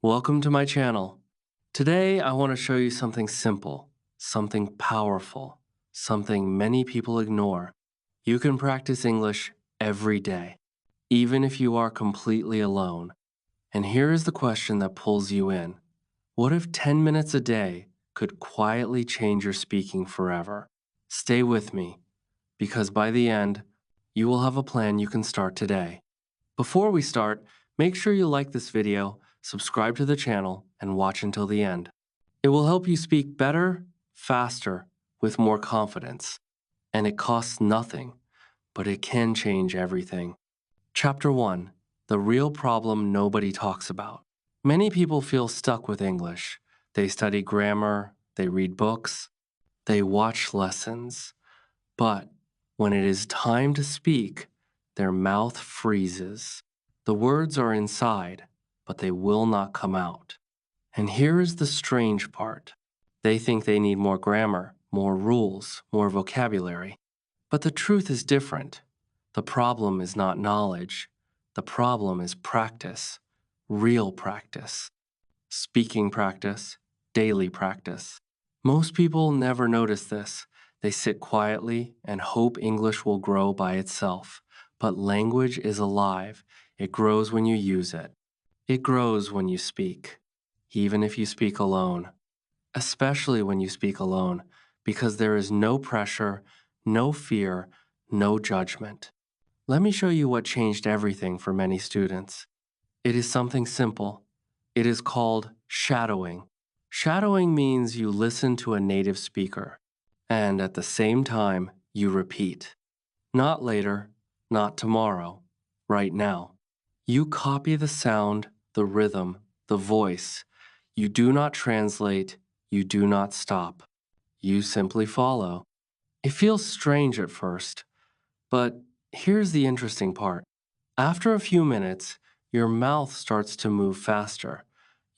Welcome to my channel. Today, I want to show you something simple, something powerful, something many people ignore. You can practice English every day, even if you are completely alone. And here is the question that pulls you in. What if 10 minutes a day could quietly change your speaking forever? Stay with me, because by the end, you will have a plan you can start today. Before we start, make sure you like this video, subscribe to the channel, and watch until the end. It will help you speak better, faster, with more confidence. And it costs nothing, but it can change everything. Chapter 1. The real problem nobody talks about. Many people feel stuck with English. They study grammar, they read books, they watch lessons. But when it is time to speak, their mouth freezes. The words are inside, but they will not come out. And here is the strange part. They think they need more grammar, more rules, more vocabulary. But the truth is different. The problem is not knowledge. The problem is practice, real practice. Speaking practice, daily practice. Most people never notice this. They sit quietly and hope English will grow by itself. But language is alive. It grows when you use it. It grows when you speak, even if you speak alone. Especially when you speak alone, because there is no pressure, no fear, no judgment. Let me show you what changed everything for many students. It is something simple. It is called shadowing. Shadowing means you listen to a native speaker, and at the same time, you repeat. Not later, not tomorrow, right now. You copy the sound, the rhythm, the voice. You do not translate, you do not stop. You simply follow. It feels strange at first, but here's the interesting part. After a few minutes, your mouth starts to move faster.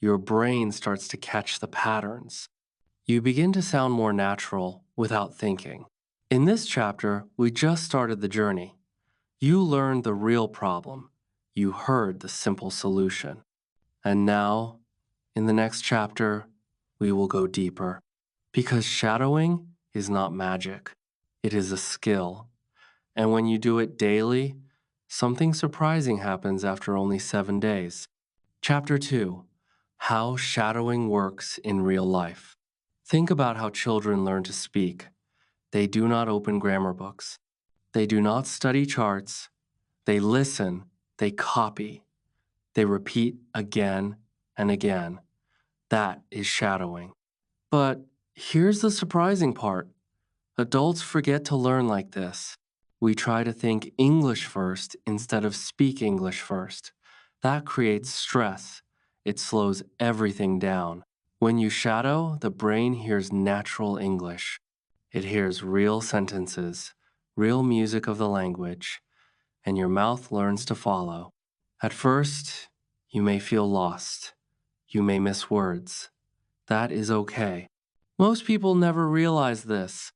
Your brain starts to catch the patterns. You begin to sound more natural without thinking. In this chapter, we just started the journey. You learned the real problem. You heard the simple solution. And now, in the next chapter, we will go deeper. Because shadowing is not magic. It is a skill. And when you do it daily, something surprising happens after only 7 days. Chapter 2. How shadowing works in real life. Think about how children learn to speak. They do not open grammar books. They do not study charts. They listen. They copy. They repeat again and again. That is shadowing. But here's the surprising part. Adults forget to learn like this. We try to think English first instead of speak English first. That creates stress. It slows everything down. When you shadow, the brain hears natural English. It hears real sentences, real music of the language, and your mouth learns to follow. At first, you may feel lost. You may miss words. That is okay. Most people never realize this.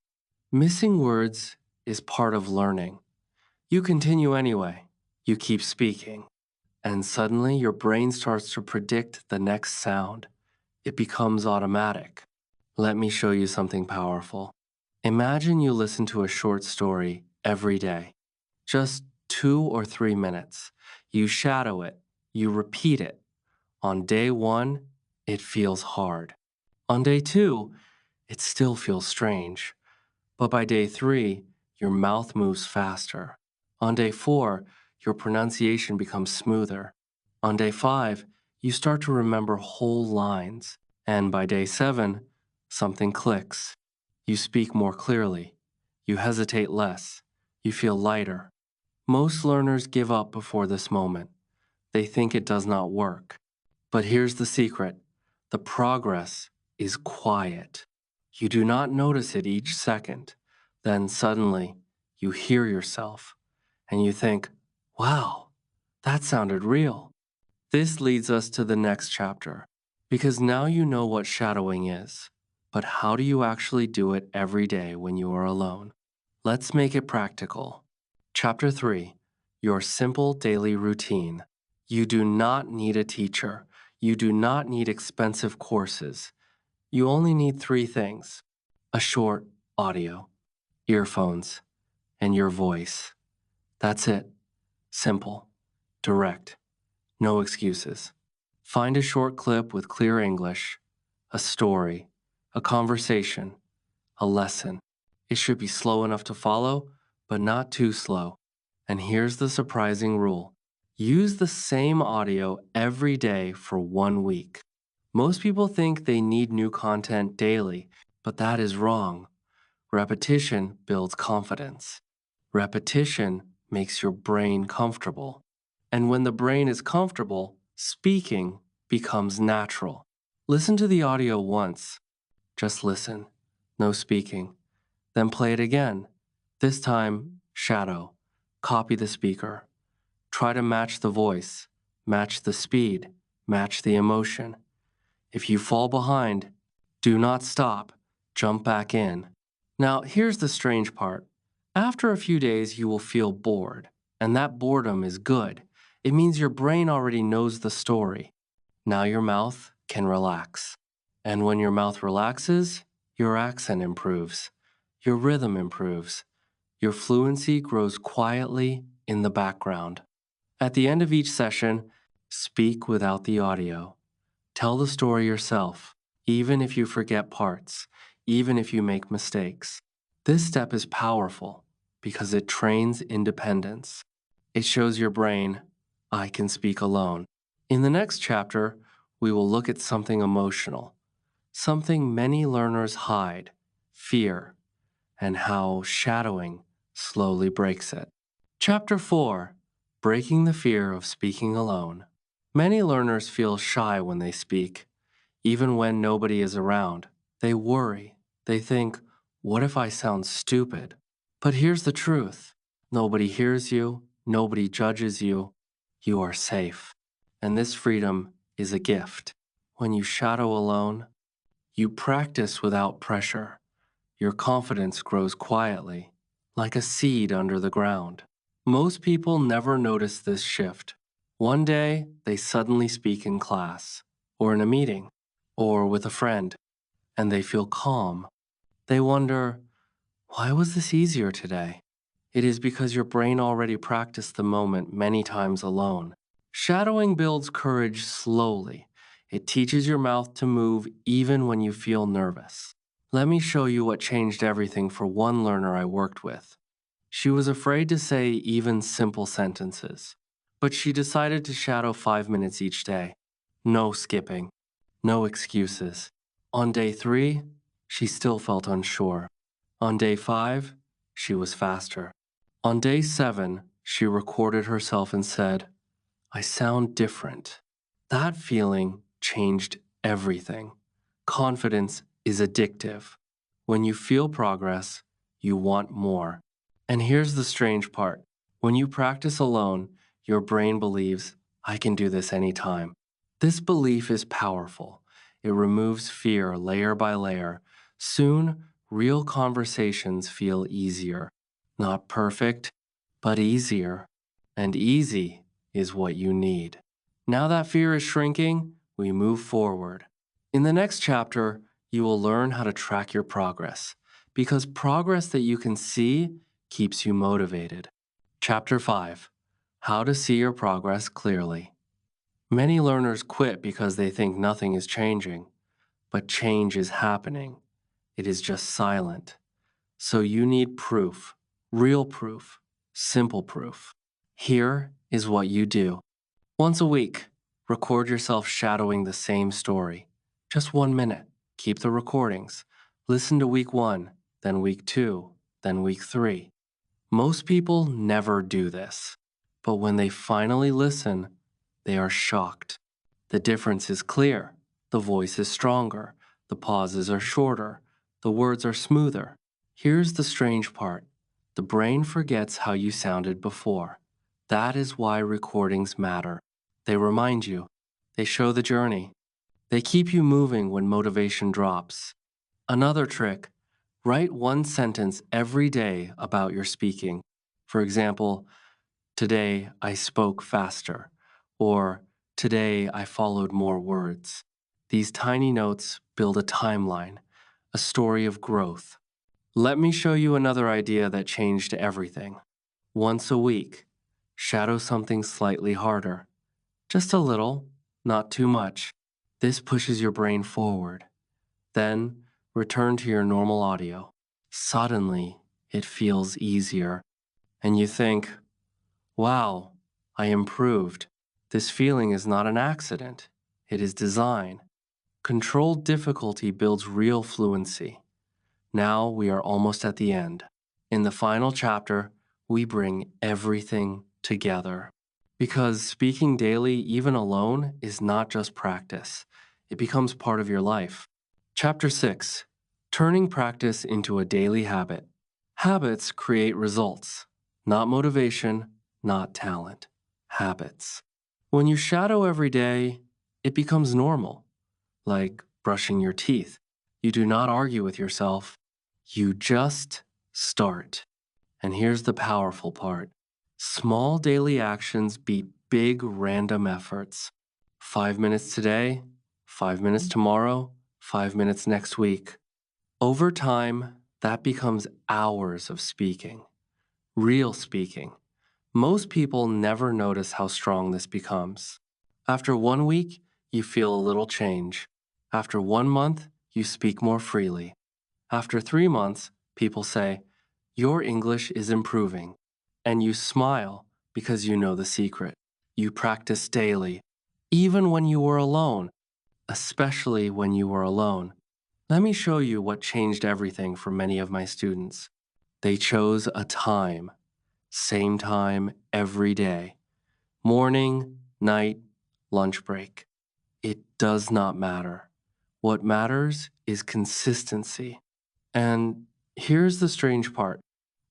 Missing words is part of learning. You continue anyway. You keep speaking. And suddenly your brain starts to predict the next sound. It becomes automatic. Let me show you something powerful. Imagine you listen to a short story every day. Just 2 or 3 minutes. You shadow it. You repeat it. On day 1, it feels hard. On day 2, it still feels strange. But by day 3, your mouth moves faster. On day 4, your pronunciation becomes smoother. On day 5, you start to remember whole lines. And by day 7, something clicks. You speak more clearly. You hesitate less. You feel lighter. Most learners give up before this moment. They think it does not work. But here's the secret. The progress is quiet. You do not notice it each second. Then suddenly, you hear yourself, and you think, wow, that sounded real. This leads us to the next chapter, because now you know what shadowing is. But how do you actually do it every day when you are alone? Let's make it practical. Chapter 3. Your simple daily routine. You do not need a teacher. You do not need expensive courses. You only need three things: a short audio, earphones, and your voice. That's it. Simple, direct, no excuses. Find a short clip with clear English, a story, a conversation, a lesson. It should be slow enough to follow, but not too slow. And here's the surprising rule: use the same audio every day for 1 week. Most people think they need new content daily, but that is wrong. Repetition builds confidence. Repetition makes your brain comfortable. And when the brain is comfortable, speaking becomes natural. Listen to the audio once. Just listen. No speaking. Then play it again. This time, shadow. Copy the speaker. Try to match the voice, match the speed, match the emotion. If you fall behind, do not stop. Jump back in. Now, here's the strange part. After a few days, you will feel bored, and that boredom is good. It means your brain already knows the story. Now your mouth can relax. And when your mouth relaxes, your accent improves, your rhythm improves, your fluency grows quietly in the background. At the end of each session, speak without the audio. Tell the story yourself, even if you forget parts, even if you make mistakes. This step is powerful because it trains independence. It shows your brain, I can speak alone. In the next chapter, we will look at something emotional, something many learners hide, fear, and how shadowing slowly breaks it. Chapter 4: Breaking the Fear of Speaking Alone. Many learners feel shy when they speak, even when nobody is around. They worry. They think, what if I sound stupid? But here's the truth: nobody hears you, nobody judges you. You are safe. And this freedom is a gift. When you shadow alone, you practice without pressure. Your confidence grows quietly, like a seed under the ground. Most people never notice this shift. One day, they suddenly speak in class, or in a meeting, or with a friend, and they feel calm. They wonder, why was this easier today? It is because your brain already practiced the moment many times alone. Shadowing builds courage slowly. It teaches your mouth to move even when you feel nervous. Let me show you what changed everything for one learner I worked with. She was afraid to say even simple sentences, but she decided to shadow 5 minutes each day. No skipping, no excuses. On day 3, she still felt unsure. On day 5, she was faster. On day 7, she recorded herself and said, I sound different. That feeling changed everything. Confidence is addictive. When you feel progress, you want more. And here's the strange part. When you practice alone, your brain believes, I can do this anytime. This belief is powerful. It removes fear layer by layer. Soon, real conversations feel easier. Not perfect, but easier. And easy is what you need. Now that fear is shrinking, we move forward. In the next chapter, you will learn how to track your progress, because progress that you can see keeps you motivated. Chapter 5: How to See Your Progress Clearly. Many learners quit because they think nothing is changing, but change is happening. It is just silent. So you need proof, real proof, simple proof. Here is what you do. Once a week, record yourself shadowing the same story. Just 1 minute. Keep the recordings. Listen to week 1, then week 2, then week 3. Most people never do this, but when they finally listen, they are shocked. The difference is clear. The voice is stronger. The pauses are shorter. The words are smoother. Here's the strange part. The brain forgets how you sounded before. That is why recordings matter. They remind you. They show the journey. They keep you moving when motivation drops. Another trick: write one sentence every day about your speaking. For example, today I spoke faster, or Today, I followed more words. These tiny notes build a timeline, a story of growth. Let me show you another idea that changed everything. Once a week, shadow something slightly harder. Just a little, not too much. This pushes your brain forward. Then, return to your normal audio. Suddenly, it feels easier. And you think, wow, I improved. This feeling is not an accident. It is design. Controlled difficulty builds real fluency. Now we are almost at the end. In the final chapter, we bring everything together. Because speaking daily, even alone, is not just practice. It becomes part of your life. Chapter 6. Turning practice into a daily habit. Habits create results, not motivation, not talent. Habits. When you shadow every day, it becomes normal, like brushing your teeth. You do not argue with yourself. You just start. And here's the powerful part. Small daily actions beat big random efforts. 5 minutes today, 5 minutes tomorrow, 5 minutes next week. Over time, that becomes hours of speaking. Real speaking. Most people never notice how strong this becomes. After 1 week, you feel a little change. After 1 month, you speak more freely. After 3 months, people say, your English is improving. And you smile because you know the secret. You practice daily, even when you were alone, especially when you were alone. Let me show you what changed everything for many of my students. They chose a time, same time every day. Morning, night, lunch break. It does not matter. What matters is consistency. And here's the strange part.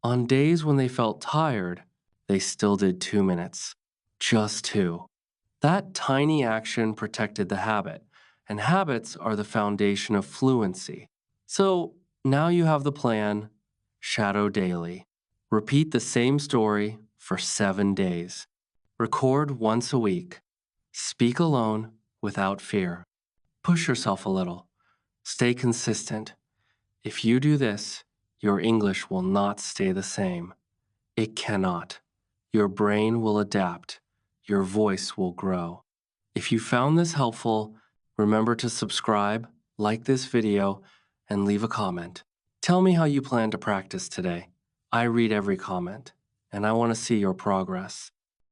On days when they felt tired, they still did 2 minutes. Just 2. That tiny action protected the habit, and habits are the foundation of fluency. So now you have the plan. Shadow daily. Repeat the same story for 7 days. Record once a week. Speak alone without fear. Push yourself a little. Stay consistent. If you do this, your English will not stay the same. It cannot. Your brain will adapt. Your voice will grow. If you found this helpful, remember to subscribe, like this video, and leave a comment. Tell me how you plan to practice today. I read every comment, and I want to see your progress.